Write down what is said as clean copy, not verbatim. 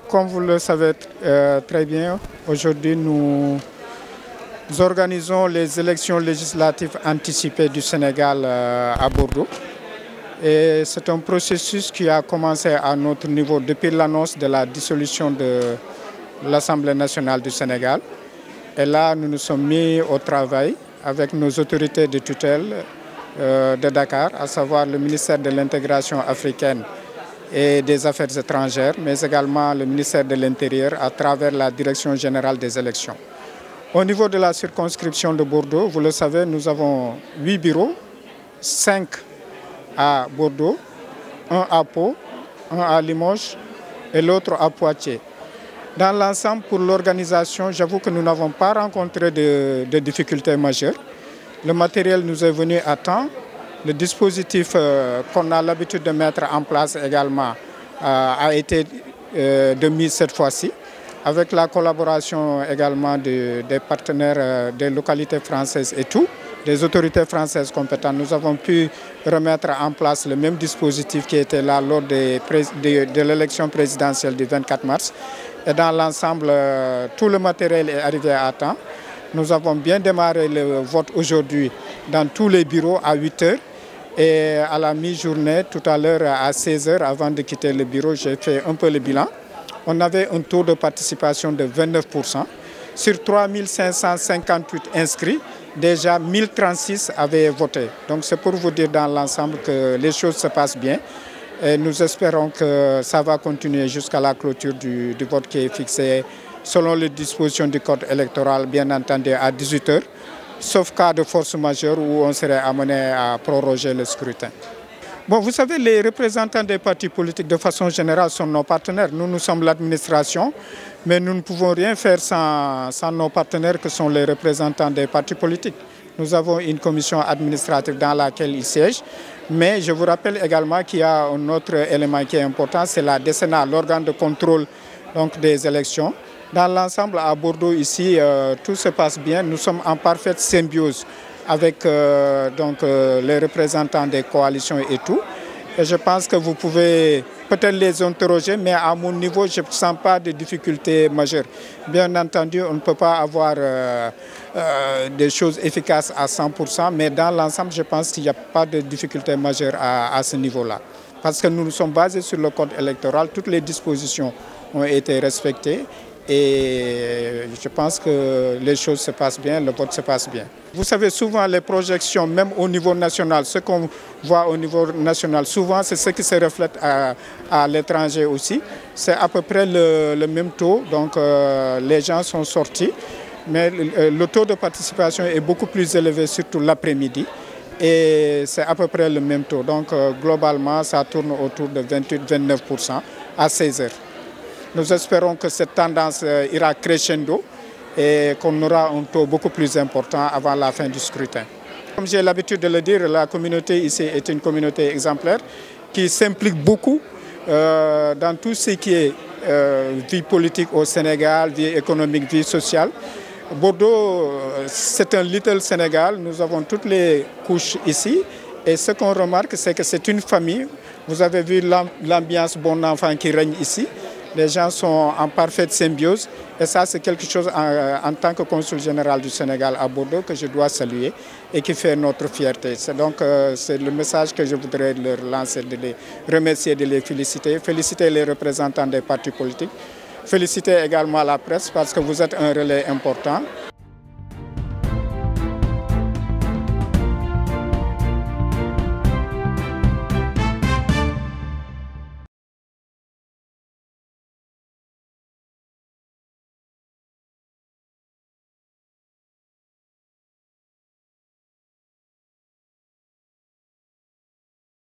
Comme vous le savez très bien, aujourd'hui nous organisons les élections législatives anticipées du Sénégal à Bordeaux. Et c'est un processus qui a commencé à notre niveau depuis l'annonce de la dissolution de l'Assemblée nationale du Sénégal. Et là, nous nous sommes mis au travail avec nos autorités de tutelle de Dakar, à savoir le ministère de l'Intégration africaine et des Affaires étrangères, mais également le ministère de l'Intérieur à travers la Direction générale des élections. Au niveau de la circonscription de Bordeaux, vous le savez, nous avons 8 bureaux, 5 à Bordeaux, 1 à Pau, 1 à Limoges et l'autre à Poitiers. Dans l'ensemble, pour l'organisation, j'avoue que nous n'avons pas rencontré de difficultés majeures. Le matériel nous est venu à temps. Le dispositif qu'on a l'habitude de mettre en place également a été de mise cette fois-ci, avec la collaboration également des partenaires des localités françaises et tout, des autorités françaises compétentes. Nous avons pu remettre en place le même dispositif qui était là lors de l'élection présidentielle du 24 mars. Et dans l'ensemble, tout le matériel est arrivé à temps. Nous avons bien démarré le vote aujourd'hui dans tous les bureaux à 8 heures. Et à la mi-journée, tout à l'heure à 16 heures, avant de quitter le bureau, j'ai fait un peu le bilan. On avait un taux de participation de 29%. Sur 3 558 inscrits, déjà 1036 avaient voté. Donc c'est pour vous dire dans l'ensemble que les choses se passent bien. Et nous espérons que ça va continuer jusqu'à la clôture du vote qui est fixé selon les dispositions du code électoral, bien entendu à 18 heures. Sauf cas de force majeure où on serait amené à proroger le scrutin. Bon, vous savez, les représentants des partis politiques de façon générale sont nos partenaires. Nous sommes l'administration, mais nous ne pouvons rien faire sans nos partenaires que sont les représentants des partis politiques. Nous avons une commission administrative dans laquelle ils siègent, mais je vous rappelle également qu'il y a un autre élément qui est important, c'est la DCNA, l'organe de contrôle donc, des élections. Dans l'ensemble, à Bordeaux, ici, tout se passe bien. Nous sommes en parfaite symbiose avec les représentants des coalitions et tout. Et je pense que vous pouvez peut-être les interroger, mais à mon niveau, je ne sens pas de difficultés majeures. Bien entendu, on ne peut pas avoir des choses efficaces à 100%, mais dans l'ensemble, je pense qu'il n'y a pas de difficultés majeures à ce niveau-là. Parce que nous nous sommes basés sur le code électoral, toutes les dispositions ont été respectées. Et je pense que les choses se passent bien, le vote se passe bien. Vous savez, souvent les projections, même au niveau national, ce qu'on voit au niveau national, souvent c'est ce qui se reflète à l'étranger aussi. C'est à peu près le même taux, donc les gens sont sortis. Mais le taux de participation est beaucoup plus élevé, surtout l'après-midi. Et c'est à peu près le même taux. Donc globalement, ça tourne autour de 28-29% à 16 heures. Nous espérons que cette tendance ira crescendo et qu'on aura un taux beaucoup plus important avant la fin du scrutin. Comme j'ai l'habitude de le dire, la communauté ici est une communauté exemplaire qui s'implique beaucoup dans tout ce qui est vie politique au Sénégal, vie économique, vie sociale. Bordeaux, c'est un little Sénégal, nous avons toutes les couches ici et ce qu'on remarque, c'est que c'est une famille. Vous avez vu l'ambiance bon enfant qui règne ici. Les gens sont en parfaite symbiose et ça c'est quelque chose en tant que consul général du Sénégal à Bordeaux que je dois saluer et qui fait notre fierté. C'est le message que je voudrais leur lancer, de les remercier, de les féliciter. Féliciter les représentants des partis politiques, féliciter également la presse parce que vous êtes un relais important.